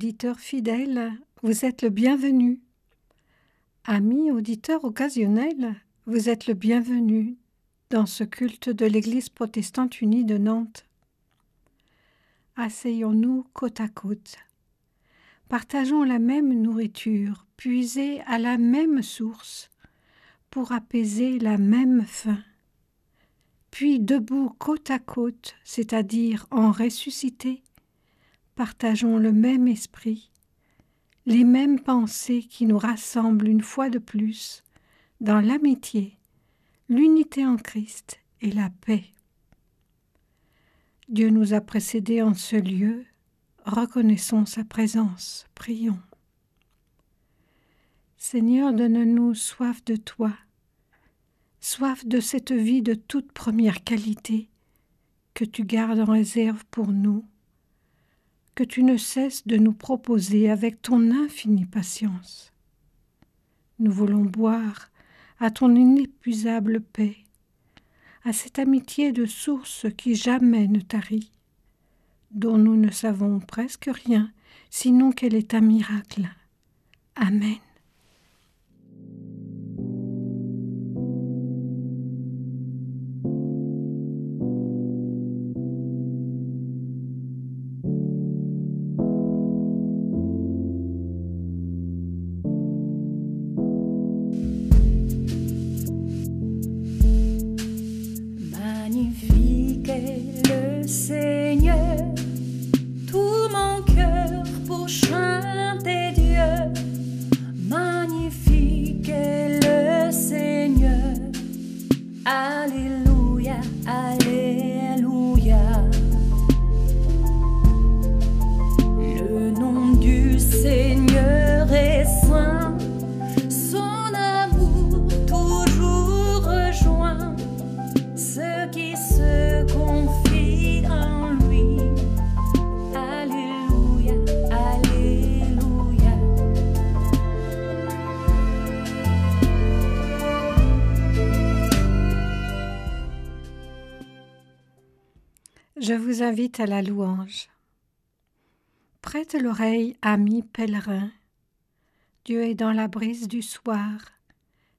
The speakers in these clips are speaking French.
auditeurs fidèles, vous êtes le bienvenu. Amis auditeurs occasionnels, vous êtes le bienvenu dans ce culte de l'Église protestante unie de Nantes. Asseyons-nous côte à côte. Partageons la même nourriture, puisée à la même source, pour apaiser la même faim. Puis debout côte à côte, c'est-à-dire en ressuscité, partageons le même esprit, les mêmes pensées qui nous rassemblent une fois de plus dans l'amitié, l'unité en Christ et la paix. Dieu nous a précédés en ce lieu, reconnaissons sa présence, prions. Seigneur, donne-nous soif de toi, soif de cette vie de toute première qualité que tu gardes en réserve pour nous, que tu ne cesses de nous proposer avec ton infinie patience. Nous voulons boire à ton inépuisable paix, à cette amitié de source qui jamais ne tarit, dont nous ne savons presque rien, sinon qu'elle est un miracle. Amen. Magnifique est le Seigneur, tout mon cœur pour chanter Dieu. Magnifique est le Seigneur, Alléluia, Alléluia. Le nom du Seigneur est saint, son amour toujours rejoint ceux qui se confient en lui. Alléluia, Alléluia. Je vous invite à la louange. Prête l'oreille, amis pèlerins. Dieu est dans la brise du soir,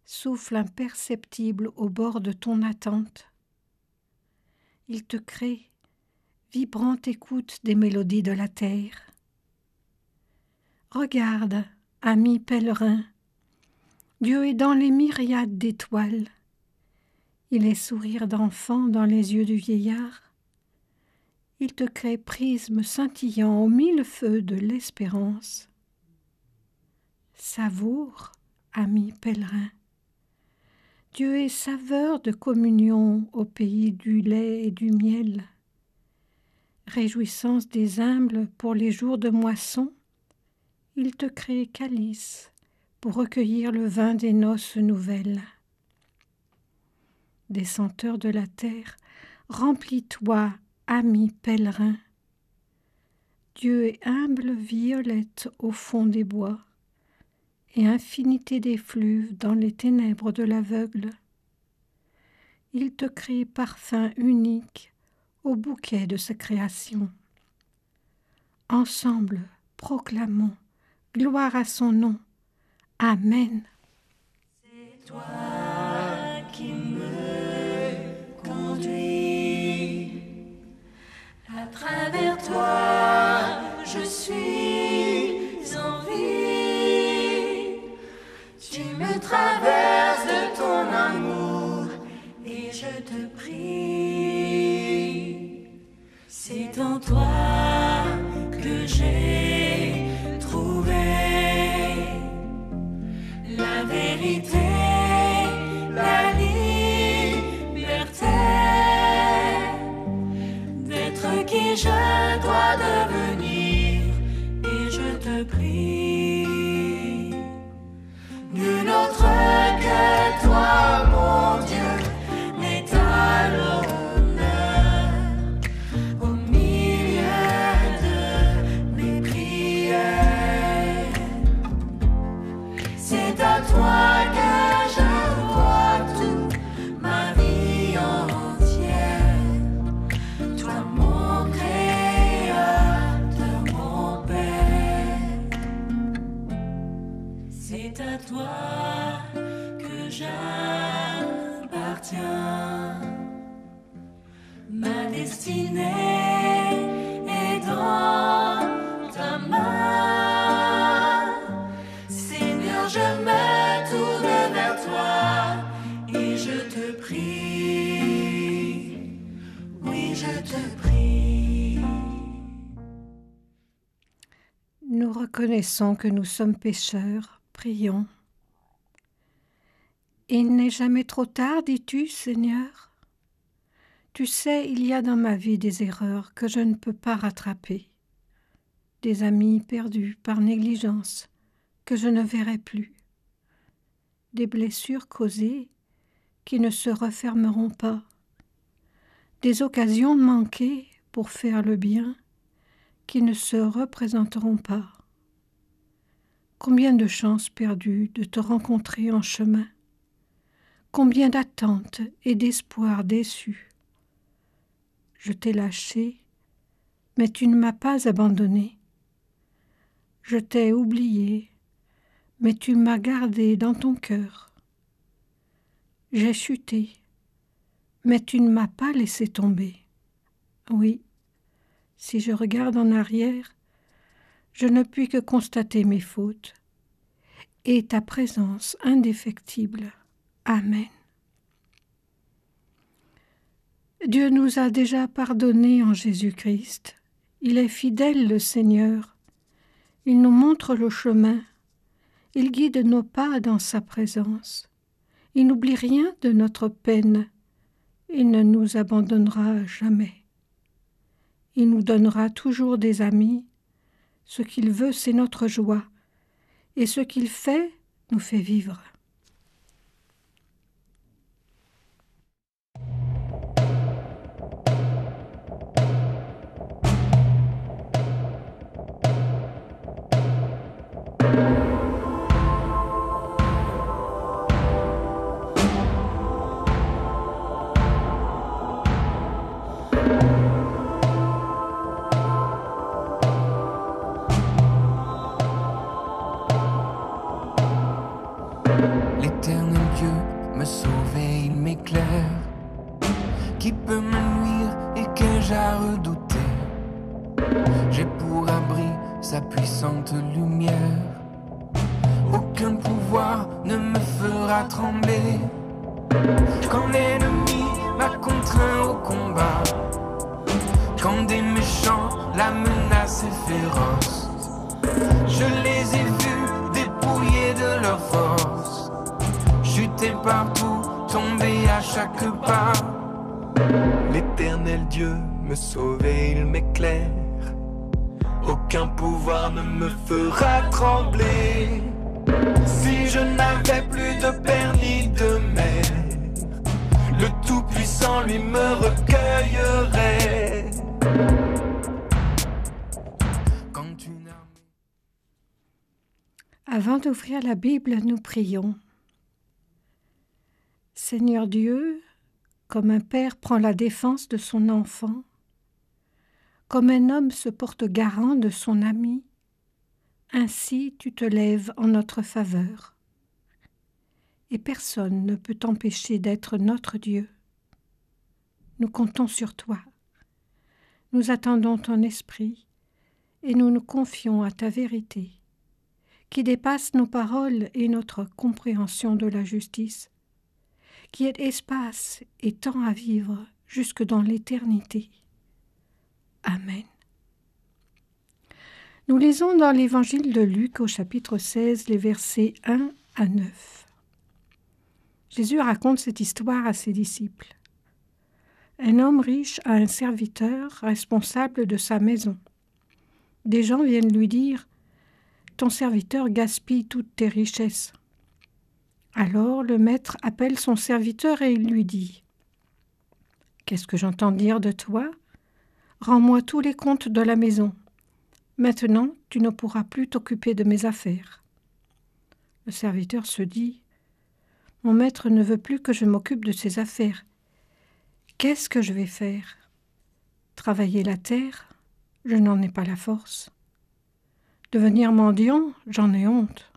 souffle imperceptible au bord de ton attente. Il te crée, vibrante écoute des mélodies de la terre. Regarde, ami pèlerin, Dieu est dans les myriades d'étoiles. Il est sourire d'enfant dans les yeux du vieillard. Il te crée prisme scintillant aux mille feux de l'espérance. Savoure, ami pèlerin. Dieu est saveur de communion au pays du lait et du miel. Réjouissance des humbles pour les jours de moisson, il te crée calice pour recueillir le vin des noces nouvelles. Des senteurs de la terre, remplis-toi, ami pèlerin. Dieu est humble violette au fond des bois, et infinité d'effluves dans les ténèbres de l'aveugle. Il te crée parfum unique au bouquet de sa création. Ensemble, proclamons gloire à son nom. Amen. C'est toi qui me conduis. À travers toi, je suis en vie. Tu me traverses de ton amour et je te prie. C'est en toi que j'ai trouvé la vérité, la liberté, d'être qui je dois devenir, et je te prie. Nul autre toi que j'appartiens. Ma destinée est dans ta main. Seigneur, je me tourne vers toi et je te prie. Oui, je te prie. Nous reconnaissons que nous sommes pécheurs, prions. Il n'est jamais trop tard, dis-tu, Seigneur? Tu sais, il y a dans ma vie des erreurs que je ne peux pas rattraper, des amis perdus par négligence que je ne verrai plus, des blessures causées qui ne se refermeront pas, des occasions manquées pour faire le bien qui ne se représenteront pas. Combien de chances perdues de te rencontrer en chemin, combien d'attentes et d'espoirs déçus. Je t'ai lâché, mais tu ne m'as pas abandonné. Je t'ai oublié, mais tu m'as gardé dans ton cœur. J'ai chuté, mais tu ne m'as pas laissé tomber. Oui, si je regarde en arrière, je ne puis que constater mes fautes et ta présence indéfectible. Amen. Dieu nous a déjà pardonnés en Jésus-Christ. Il est fidèle, le Seigneur. Il nous montre le chemin. Il guide nos pas dans sa présence. Il n'oublie rien de notre peine. Il ne nous abandonnera jamais. Il nous donnera toujours des amis. Ce qu'il veut, c'est notre joie. Et ce qu'il fait, nous fait vivre. L'éternel Dieu me sauve et il m'éclaire. Qui peut me nuire et qu'ai-je à redouter? J'ai pour abri sa puissante lumière. Aucun pouvoir ne me fera trembler. Quand l'ennemi m'a contraint au combat, quand des méchants la menacent est féroce, je les ai vus dépouillés de leur force, chuter partout, tomber à chaque pas. L'éternel Dieu me sauve et il m'éclaire. Aucun pouvoir ne me fera trembler. Si je n'avais plus de père ni de mère, le Tout-Puissant lui me recueillerait. Avant d'ouvrir la Bible, nous prions. Seigneur Dieu, comme un père prend la défense de son enfant, comme un homme se porte garant de son ami, ainsi tu te lèves en notre faveur. Et personne ne peut t'empêcher d'être notre Dieu. Nous comptons sur toi. Nous attendons ton esprit et nous nous confions à ta vérité, qui dépasse nos paroles et notre compréhension de la justice, qui est espace et temps à vivre jusque dans l'éternité. Amen. Nous lisons dans l'évangile de Luc au chapitre 16, les versets 1 à 9. Jésus raconte cette histoire à ses disciples. Un homme riche a un serviteur responsable de sa maison. Des gens viennent lui dire « Ton serviteur gaspille toutes tes richesses. » Alors le maître appelle son serviteur et il lui dit « Qu'est-ce que j'entends dire de toi? Rends-moi tous les comptes de la maison. Maintenant, tu ne pourras plus t'occuper de mes affaires. » Le serviteur se dit « Mon maître ne veut plus que je m'occupe de ses affaires. Qu'est-ce que je vais faire? Travailler la terre? Je n'en ai pas la force. Devenir mendiant? J'en ai honte.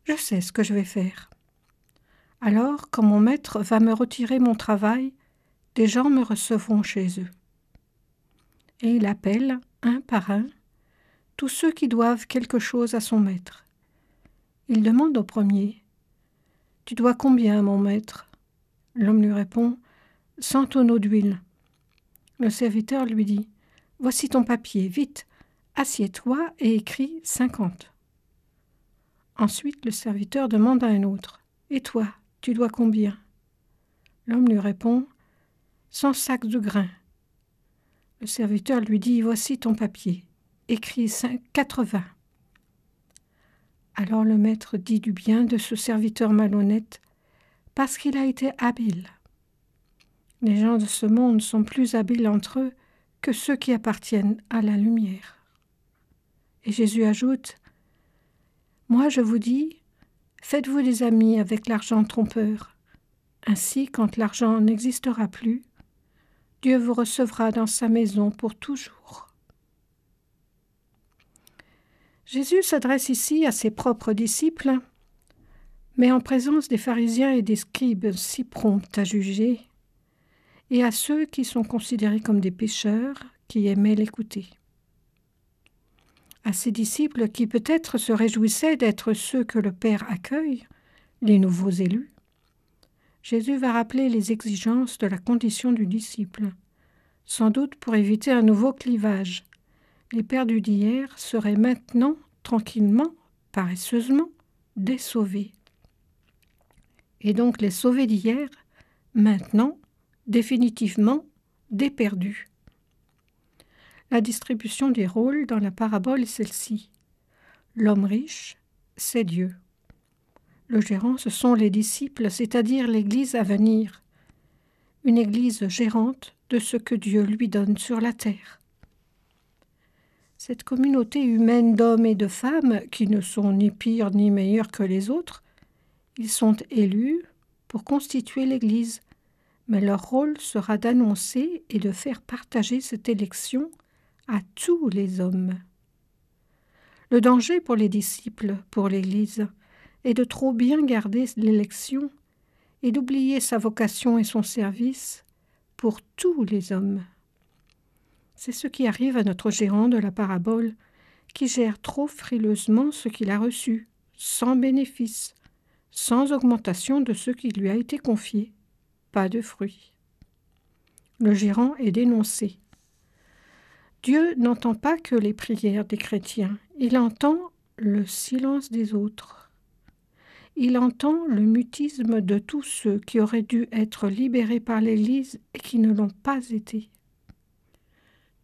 Je sais ce que je vais faire. Alors, quand mon maître va me retirer mon travail, des gens me recevront chez eux. Et il appelle, un par un, tous ceux qui doivent quelque chose à son maître. Il demande au premier, « Tu dois combien, mon maître ?» L'homme lui répond, « 100 tonneaux d'huile. » Le serviteur lui dit, « Voici ton papier, vite, assieds-toi et écris 50. » Ensuite, le serviteur demande à un autre, « Et toi, tu dois combien ?» L'homme lui répond, « 100 sacs de grains. » Le serviteur lui dit, « Voici ton papier, écris 80. » Alors le maître dit du bien de ce serviteur malhonnête, parce qu'il a été habile. Les gens de ce monde sont plus habiles entre eux que ceux qui appartiennent à la lumière. Et Jésus ajoute, « Moi je vous dis, faites-vous des amis avec l'argent trompeur. Ainsi, quand l'argent n'existera plus, Dieu vous recevra dans sa maison pour toujours. » Jésus s'adresse ici à ses propres disciples, mais en présence des pharisiens et des scribes si prompts à juger, et à ceux qui sont considérés comme des pécheurs qui aimaient l'écouter. À ses disciples qui peut-être se réjouissaient d'être ceux que le Père accueille, les nouveaux élus, Jésus va rappeler les exigences de la condition du disciple, sans doute pour éviter un nouveau clivage. Les perdus d'hier seraient maintenant, tranquillement, paresseusement, des sauvés. Et donc les sauvés d'hier, maintenant, définitivement, des perdus. La distribution des rôles dans la parabole est celle-ci. L'homme riche, c'est Dieu. Le gérant, ce sont les disciples, c'est-à-dire l'Église à venir. Une Église gérante de ce que Dieu lui donne sur la terre. Cette communauté humaine d'hommes et de femmes, qui ne sont ni pires ni meilleurs que les autres, ils sont élus pour constituer l'Église, mais leur rôle sera d'annoncer et de faire partager cette élection à tous les hommes. Le danger pour les disciples, pour l'Église, est de trop bien garder l'élection et d'oublier sa vocation et son service pour tous les hommes. C'est ce qui arrive à notre gérant de la parabole, qui gère trop frileusement ce qu'il a reçu, sans bénéfice, sans augmentation de ce qui lui a été confié, pas de fruit. Le gérant est dénoncé. Dieu n'entend pas que les prières des chrétiens, il entend le silence des autres. Il entend le mutisme de tous ceux qui auraient dû être libérés par l'Église et qui ne l'ont pas été.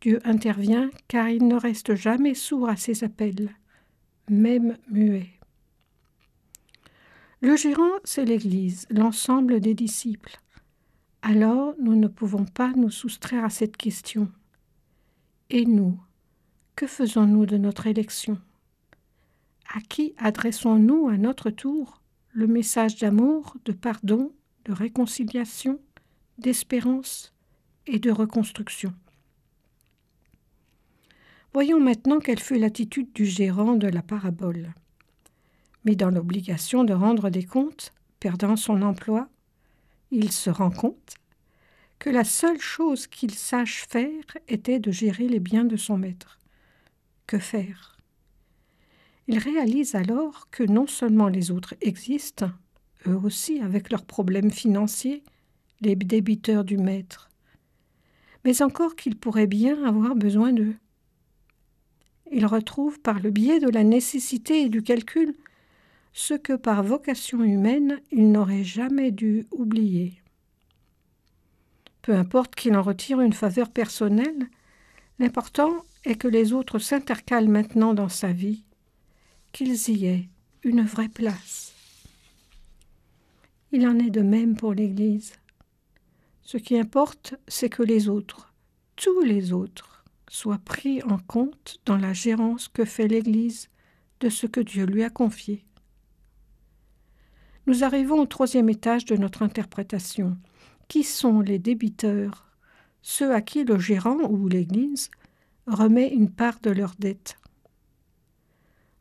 Dieu intervient car il ne reste jamais sourd à ses appels, même muet. Le gérant, c'est l'Église, l'ensemble des disciples. Alors, nous ne pouvons pas nous soustraire à cette question. Et nous, que faisons-nous de notre élection? À qui adressons-nous à notre tour le message d'amour, de pardon, de réconciliation, d'espérance et de reconstruction? Voyons maintenant quelle fut l'attitude du gérant de la parabole. Mis dans l'obligation de rendre des comptes, perdant son emploi, il se rend compte que la seule chose qu'il sache faire était de gérer les biens de son maître. Que faire? Il réalise alors que non seulement les autres existent, eux aussi avec leurs problèmes financiers, les débiteurs du maître, mais encore qu'il pourrait bien avoir besoin d'eux. Il retrouve par le biais de la nécessité et du calcul ce que par vocation humaine il n'aurait jamais dû oublier. Peu importe qu'il en retire une faveur personnelle, l'important est que les autres s'intercalent maintenant dans sa vie, qu'ils y aient une vraie place. Il en est de même pour l'Église. Ce qui importe, c'est que les autres, tous les autres, soient pris en compte dans la gérance que fait l'Église de ce que Dieu lui a confié. Nous arrivons au 3e étage de notre interprétation. Qui sont les débiteurs, ceux à qui le gérant ou l'Église remet une part de leur dette?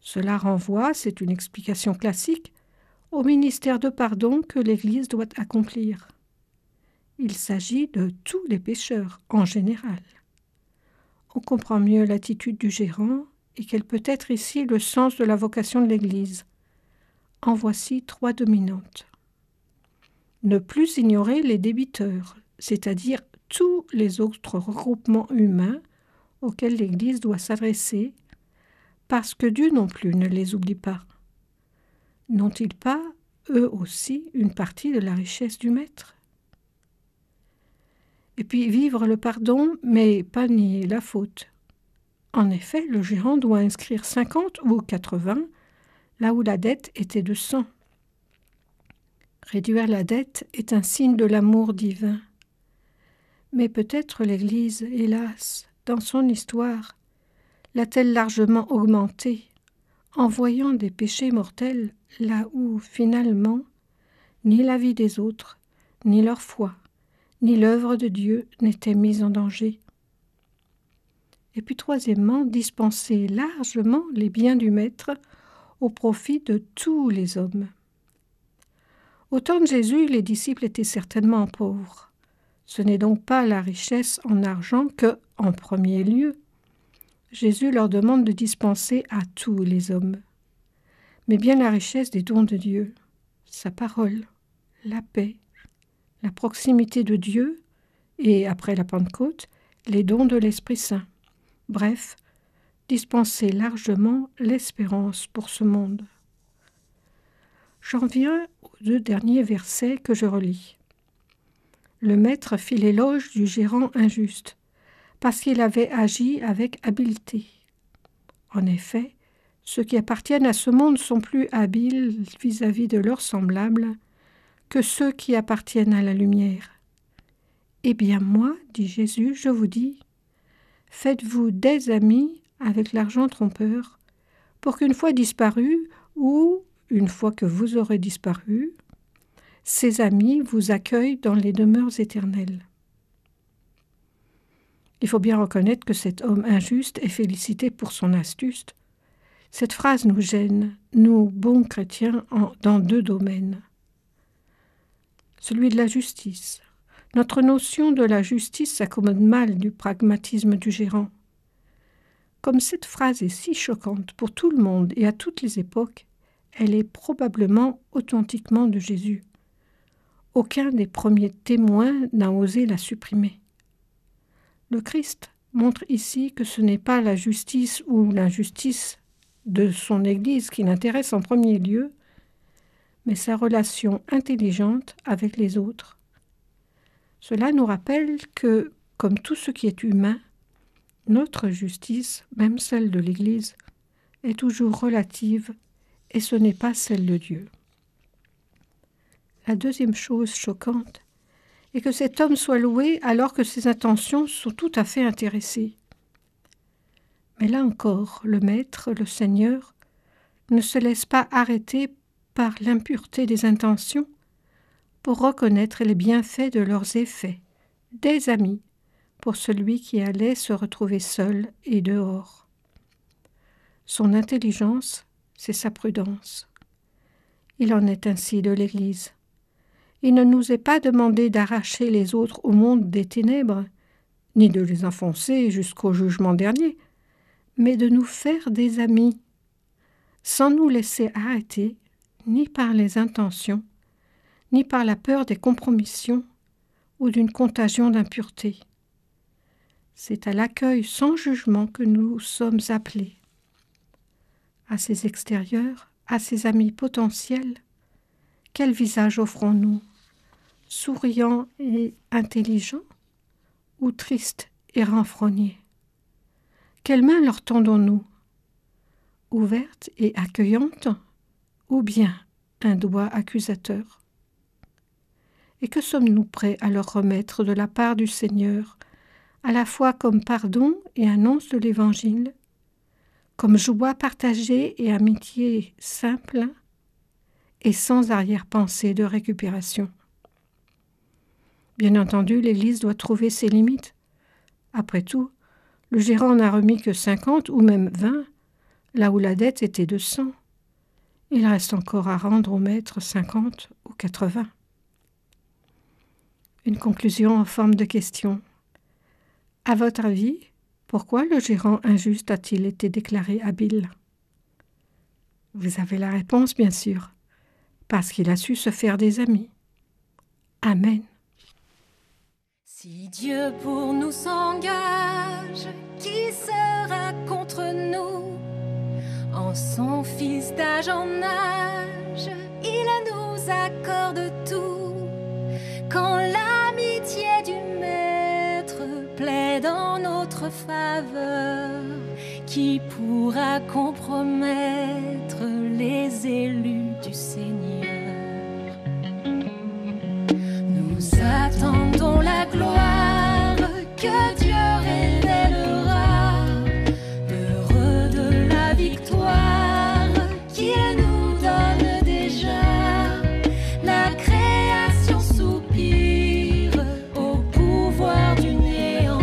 Cela renvoie, c'est une explication classique, au ministère de pardon que l'Église doit accomplir. Il s'agit de tous les pécheurs en général. On comprend mieux l'attitude du gérant et quel peut être ici le sens de la vocation de l'Église. En voici 3 dominantes. Ne plus ignorer les débiteurs, c'est-à-dire tous les autres regroupements humains auxquels l'Église doit s'adresser, parce que Dieu non plus ne les oublie pas. N'ont-ils pas, eux aussi, une partie de la richesse du Maître ? Et puis vivre le pardon, mais pas nier la faute. En effet, le gérant doit inscrire 50 ou 80, là où la dette était de 100. Réduire la dette est un signe de l'amour divin. Mais peut-être l'Église, hélas, dans son histoire, l'a-t-elle largement augmentée, en voyant des péchés mortels là où, finalement, ni la vie des autres, ni leur foi, ni l'œuvre de Dieu n'étaient mises en danger. Et puis troisièmement, dispenser largement les biens du Maître au profit de tous les hommes. Au temps de Jésus, les disciples étaient certainement pauvres. Ce n'est donc pas la richesse en argent que, en premier lieu, Jésus leur demande de dispenser à tous les hommes, mais bien la richesse des dons de Dieu, sa parole, la paix, la proximité de Dieu et, après la Pentecôte, les dons de l'Esprit Saint. Bref, dispenser largement l'espérance pour ce monde. J'en viens aux 2 derniers versets que je relis. Le maître fit l'éloge du gérant injuste, parce qu'il avait agi avec habileté. En effet, ceux qui appartiennent à ce monde sont plus habiles vis-à-vis de leurs semblables que ceux qui appartiennent à la lumière. Eh bien moi, dit Jésus, je vous dis, faites-vous des amis avec l'argent trompeur, pour qu'une fois disparu, ou une fois que vous aurez disparu, ces amis vous accueillent dans les demeures éternelles. Il faut bien reconnaître que cet homme injuste est félicité pour son astuce. Cette phrase nous gêne, nous, bons chrétiens, dans 2 domaines. Celui de la justice. Notre notion de la justice s'accommode mal du pragmatisme du gérant. Comme cette phrase est si choquante pour tout le monde et à toutes les époques, elle est probablement authentiquement de Jésus. Aucun des premiers témoins n'a osé la supprimer. Le Christ montre ici que ce n'est pas la justice ou l'injustice de son Église qui l'intéresse en premier lieu, mais sa relation intelligente avec les autres. Cela nous rappelle que, comme tout ce qui est humain, notre justice, même celle de l'Église, est toujours relative et ce n'est pas celle de Dieu. La deuxième chose choquante est que cet homme soit loué alors que ses intentions sont tout à fait intéressées. Mais là encore, le Maître, le Seigneur, ne se laisse pas arrêter par l'impureté des intentions pour reconnaître les bienfaits de leurs effets, des amis, pour celui qui allait se retrouver seul et dehors. Son intelligence, c'est sa prudence. Il en est ainsi de l'Église. Il ne nous est pas demandé d'arracher les autres au monde des ténèbres, ni de les enfoncer jusqu'au jugement dernier, mais de nous faire des amis, sans nous laisser arrêter ni par les intentions, ni par la peur des compromissions ou d'une contagion d'impureté. C'est à l'accueil sans jugement que nous sommes appelés. À ces extérieurs, à ces amis potentiels, quel visage offrons-nous ? Souriant et intelligent ou triste et renfrogné ? Quelles mains leur tendons-nous ? Ouvertes et accueillantes ou bien un doigt accusateur ? Et que sommes-nous prêts à leur remettre de la part du Seigneur, à la fois comme pardon et annonce de l'Évangile, comme joie partagée et amitié simple, et sans arrière-pensée de récupération. Bien entendu, l'Église doit trouver ses limites. Après tout, le gérant n'a remis que 50 ou même 20, là où la dette était de 100. Il reste encore à rendre au maître 50 ou 80. Une conclusion en forme de question. À votre avis, pourquoi le gérant injuste a-t-il été déclaré habile? Vous avez la réponse, bien sûr. Parce qu'il a su se faire des amis. Amen. Si Dieu pour nous s'engage, qui sera contre nous? En son Fils d'âge en âge, il nous accorde tout. Quand l'amitié du Maître plaide en notre faveur, qui pourra compromettre les élus du Seigneur? Nous attendons la gloire que Dieu révélera, heureux de la victoire qu'il nous donne déjà. La création soupire au pouvoir du néant,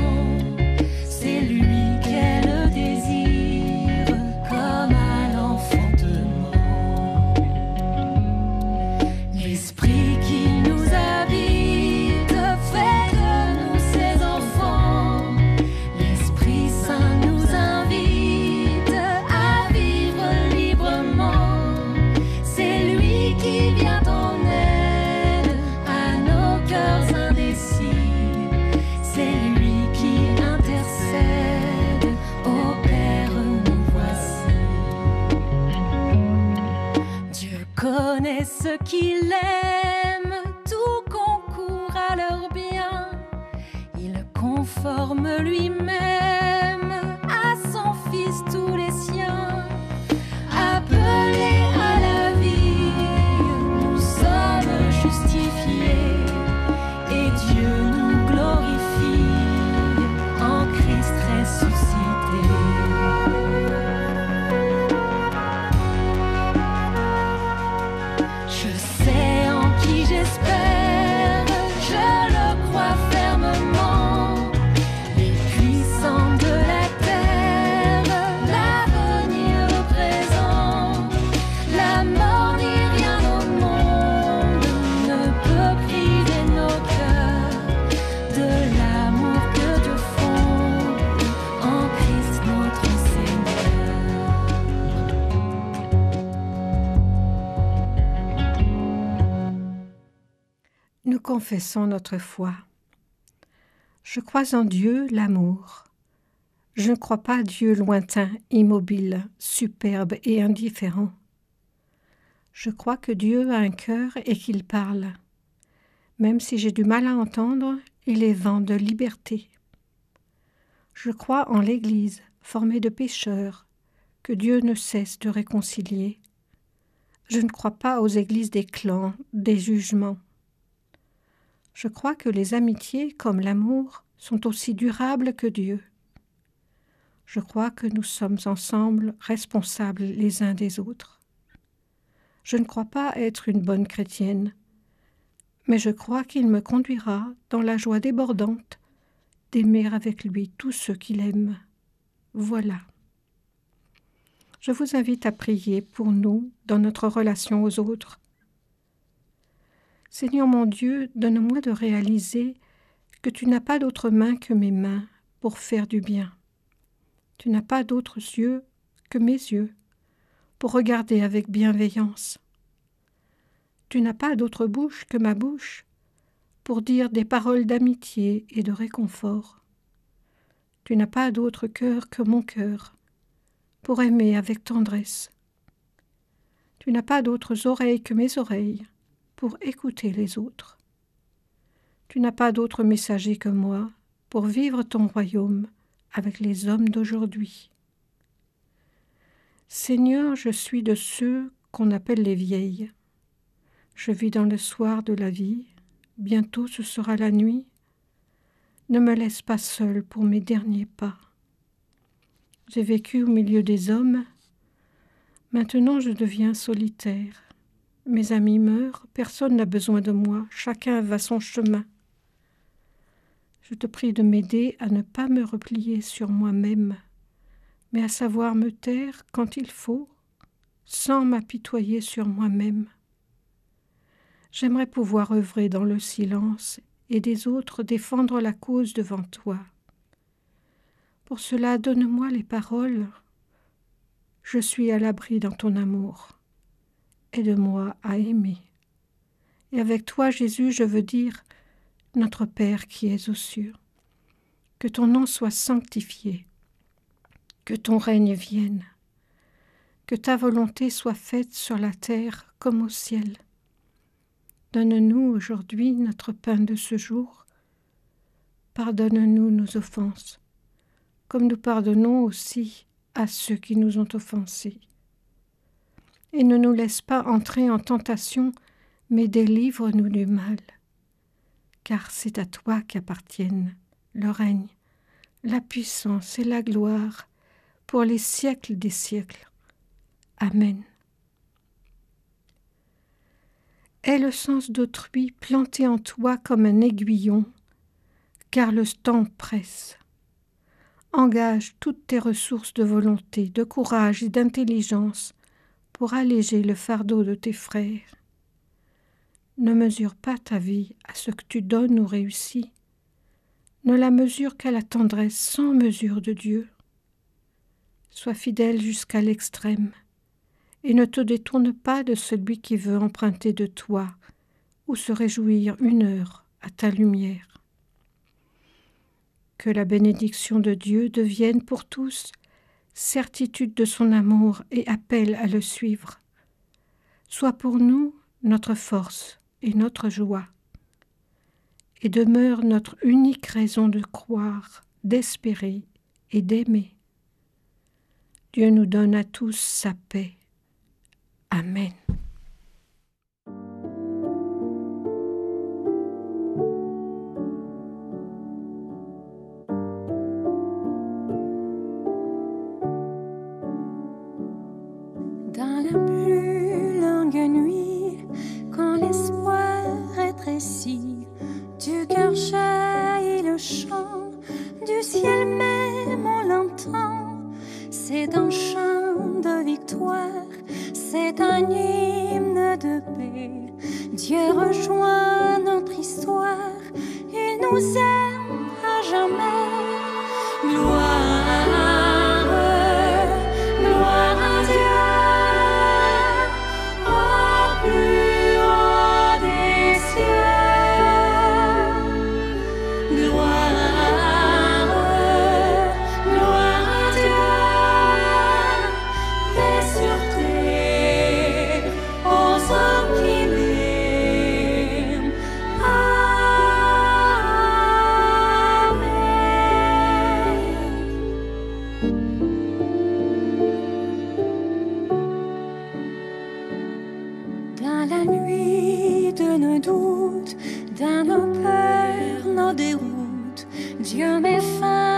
c'est lui qu'elle désire comme à l'enfantement. L'esprit qui nous habite fait de nous ses enfants. L'Esprit Saint nous invite à vivre librement. C'est lui qui vient en aide à nos cœurs indécis. C'est lui qui intercède. Ô Père, nous voici. Dieu connaît ceux qu'il aime, tout concourt à leur bien. Il conforme lui-même à son Fils tous les siens. Appelés à la vie, nous sommes justifiés et Dieu nous glorifie en Christ ressuscité. Je sais en qui j'espère, je le crois fermement. Les puissants de la terre, l'avenir, le présent, la mort ni rien au monde ne peut priver nos cœurs de l'amour que Dieu fonde en Christ notre Seigneur. Nous confessons notre foi. Je crois en Dieu, l'amour. Je ne crois pas à Dieu lointain, immobile, superbe et indifférent. Je crois que Dieu a un cœur et qu'il parle. Même si j'ai du mal à entendre, il est vent de liberté. Je crois en l'Église, formée de pécheurs, que Dieu ne cesse de réconcilier. Je ne crois pas aux églises des clans, des jugements. Je crois que les amitiés, comme l'amour, sont aussi durables que Dieu. Je crois que nous sommes ensemble responsables les uns des autres. Je ne crois pas être une bonne chrétienne, mais je crois qu'il me conduira dans la joie débordante d'aimer avec lui tous ceux qu'il aime. Voilà. Je vous invite à prier pour nous dans notre relation aux autres. Seigneur mon Dieu, donne-moi de réaliser que tu n'as pas d'autre main que mes mains pour faire du bien. Tu n'as pas d'autres yeux que mes yeux pour regarder avec bienveillance. Tu n'as pas d'autre bouche que ma bouche pour dire des paroles d'amitié et de réconfort. Tu n'as pas d'autre cœur que mon cœur pour aimer avec tendresse. Tu n'as pas d'autres oreilles que mes oreilles pour écouter les autres. Tu n'as pas d'autre messager que moi pour vivre ton royaume avec les hommes d'aujourd'hui. Seigneur, je suis de ceux qu'on appelle les vieilles. Je vis dans le soir de la vie, bientôt ce sera la nuit. Ne me laisse pas seul pour mes derniers pas. J'ai vécu au milieu des hommes, maintenant je deviens solitaire. Mes amis meurent, personne n'a besoin de moi, chacun va son chemin. Je te prie de m'aider à ne pas me replier sur moi-même, mais à savoir me taire quand il faut, sans m'apitoyer sur moi-même. J'aimerais pouvoir œuvrer dans le silence et des autres défendre la cause devant toi. Pour cela, donne-moi les paroles. Je suis à l'abri dans ton amour. Aide-moi à aimer. Et avec toi, Jésus, je veux dire, notre Père qui es aux cieux, que ton nom soit sanctifié, que ton règne vienne, que ta volonté soit faite sur la terre comme au ciel. Donne-nous aujourd'hui notre pain de ce jour. Pardonne-nous nos offenses, comme nous pardonnons aussi à ceux qui nous ont offensés. Et ne nous laisse pas entrer en tentation, mais délivre-nous du mal. Car c'est à toi qu'appartiennent le règne, la puissance et la gloire pour les siècles des siècles. Amen. Aie le sens d'autrui planté en toi comme un aiguillon, car le temps presse. Engage toutes tes ressources de volonté, de courage et d'intelligence pour alléger le fardeau de tes frères. Ne mesure pas ta vie à ce que tu donnes ou réussis. Ne la mesure qu'à la tendresse sans mesure de Dieu. Sois fidèle jusqu'à l'extrême et ne te détourne pas de celui qui veut emprunter de toi ou se réjouir une heure à ta lumière. Que la bénédiction de Dieu devienne pour tous certitude de son amour et appel à le suivre. Sois pour nous notre force et notre joie, et demeure notre unique raison de croire, d'espérer et d'aimer. Dieu nous donne à tous sa paix. Amen. Dans la plus longue nuit, quand l'espoir rétrécit, du cœur jaillit le chant, du ciel même on l'entend. C'est un chant de victoire, c'est un hymne de paix. Dieu rejoint notre histoire, il nous aime à jamais. Gloire, gloire à Dieu, au plus haut des cieux. Gloire, gloire à Dieu, paix sur terre, aux hommes qui l'aiment. Dans la nuit de nos doutes, dans nos peurs, nos déroutes, Dieu met fin